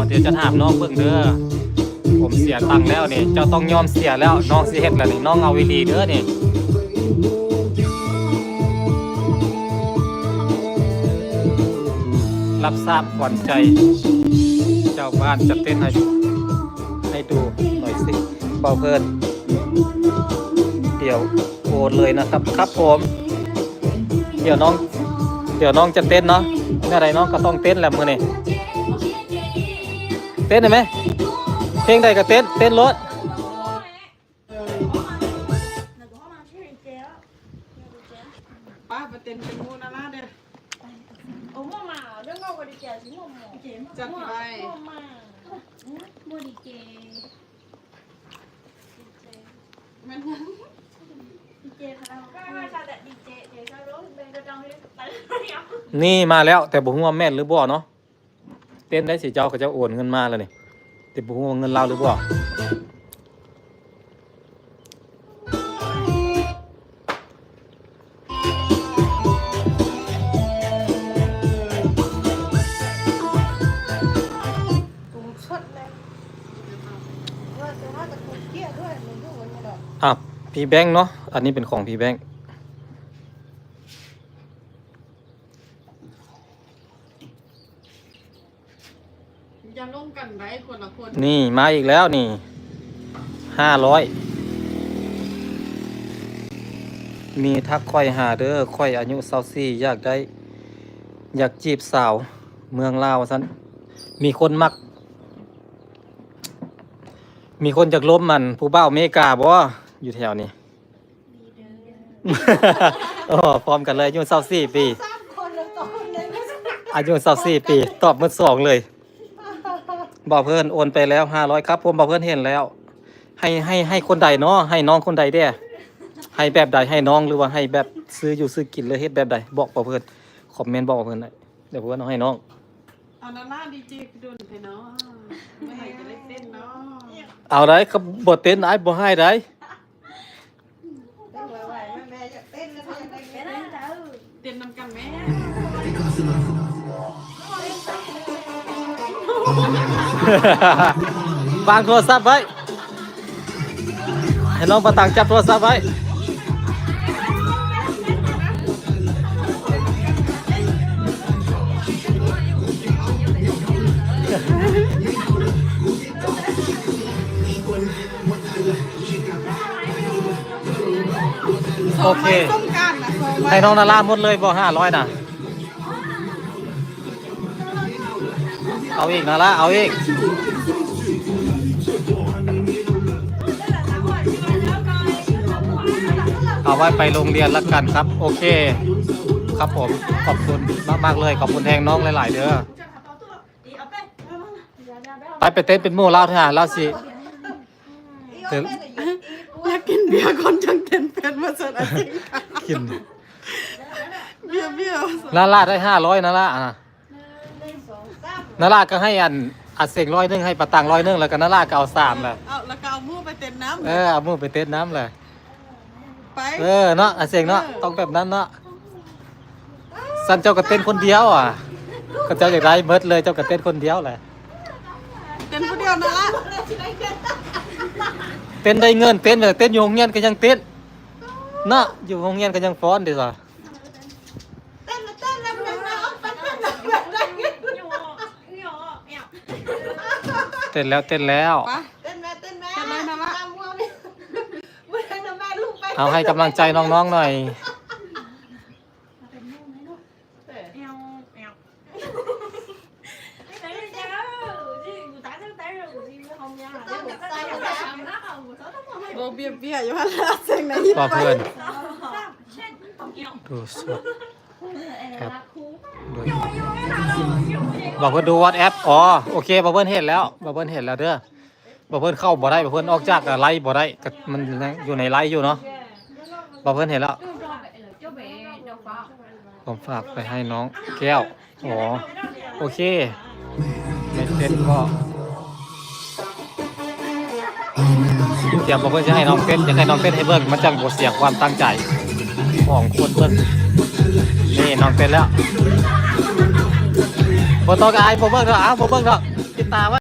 เดี๋ยวจะถามน้องเบิ่งเด้อผมเสียตังค์แล้วนี่เจ้าต้องยอมเสียแล้วน้องสิเฮ็ดแล้วนี่น้องเอาวิธีเด้อนี่รับทราบก่อนใจเจ้าบ้านจะเต้นให้ดูหน่อยสิเบาเพลินเดี๋ยวโอนเลยนะครับครับผมเดี๋ยวน้องจะเต้นเนาะเมื่อไรน้องก็ต้องเต้นแหละมือนี่เต้นได้ไหมเพลงใดก็เต้นรถป้าไปเต้นเป็นมูนาล่าเด้อโอ้มาเรื่องเราบริเกตสิโมจัดไปบริเกมันยังดีเจค่ะก็มาชาแต่ดีเจเดี๋ยวจะรู้เป็นกระจองที่ไป นี่มาแล้วแต่บุ้งว่าแม่นหรือบ่เนาะเต้นได้สิเจ้าก็จะโอนเงินมาแล้วนี่แต่บุ้งว่าเงินเราหรือบ่อ่ะพี่แบงค์เนาะอันนี้เป็นของพี่แบงค์จะลงกันไว้คนละคน นี่มาอีกแล้วนี่500มีทักค่อยหาเด้อค่อยอายุ24อยากจีบสาวเมืองลาวซั้นมีคนมักมีคนจากล้มมันผู้บ่าวอเมริกาบ่อยู่แถวนี้ โอ้พร้อมกันเลยอายุ24ปีอายุ24ปีตอบมือ2เลยบอกเพื่อนโอนไปแล้ว500ครับผมบอกเพื่อนเห็นแล้วให้คนใดเนาะให้น้องคนใดเด้ให้แบบใดให้น้องหรือว่าให้แบบซื้ออยู่ซื้อกินเลยเฮ็ดแบบใดบอกเพื่อนคอมเมนต์บอกเพื่อนได้เดี๋ยวเพื่อนเอาให้น้องเอานาล่าดีเจดุนไปเนาะเมื่อไหร่จะเล่นเต้นเนาะเอาได้ก็บ่เต้นได้บ่ให้ได้เต้นนำกันไหมวางโทรศัพท์ไว้ให้น้องประตังจับโทรศัพท์ไว้โอเคให้น้องนาราหมดเลยบ่500น่ะเอาอีกนาราเอาอีกเอาไว้ไปโรงเรียนละกันครับโอเคครับผมขอบคุณมากๆเลยขอบคุณแทงน้องหลายๆเด้อไปเต้นเป็นหมู่เล่าเถอะเล่าสิอยากกินเบียร์ก่อนจังเต้นเป็นมาสนะกินเบียร์นาราได้500นารานาราก็ให้อัดเสียง100ให้ประตัง100แล้วก็นาราก็เอา3แหละเอาแล้วก็เอามือไปเต้นน้ำเอามือไปเต้นน้ำเลยไปเนาะอัดเสียงเนาะต้องแบบนั้นเนาะสันเจ้าก็เต้นคนเดียวก็เจ้าอยากได้เมิดเลยเจ้าก็เต้นคนเดียวแหละเต้นคนเดียวนะเต้นได้เงินเต้นแบบเต้นอยู่โรงเรียนก็ยังเต้นเนาะอยู่โรงเรียนก็ยังฟ้อนดีกว่าเต้นแล้วเอาให้กำลังใจน้องๆหน่อยเบียร์อยู่ฮะเสียงไหนต่อเพื่อนดูสดครับบอกเพื่อนดูวอทแอปอ๋อโอเคบอกเพื่อนเห็นแล้วเด้อบอกเพื่อนเข้าบ่ได้บอกเพื่อนออกจากไลฟ์บ่ได้มันอยู่ในไลฟ์อยู่เนาะบอกเพื่อนเห็นแล้วผมฝากไปให้น้องแก้วอ๋อโอเคไม่เต้นก็เดี๋ยวบอกเพื่อนจะให้น้องเต้นอยากให้น้องเต้นให้เบิ่งมันจังบ่เสียความตั้งใจของคนเพิ่นนี่น้องเต้นแล้วบ่ต้องอายบ่เบิ่งดอกบ่เบิ่งดอกปิดตาไว้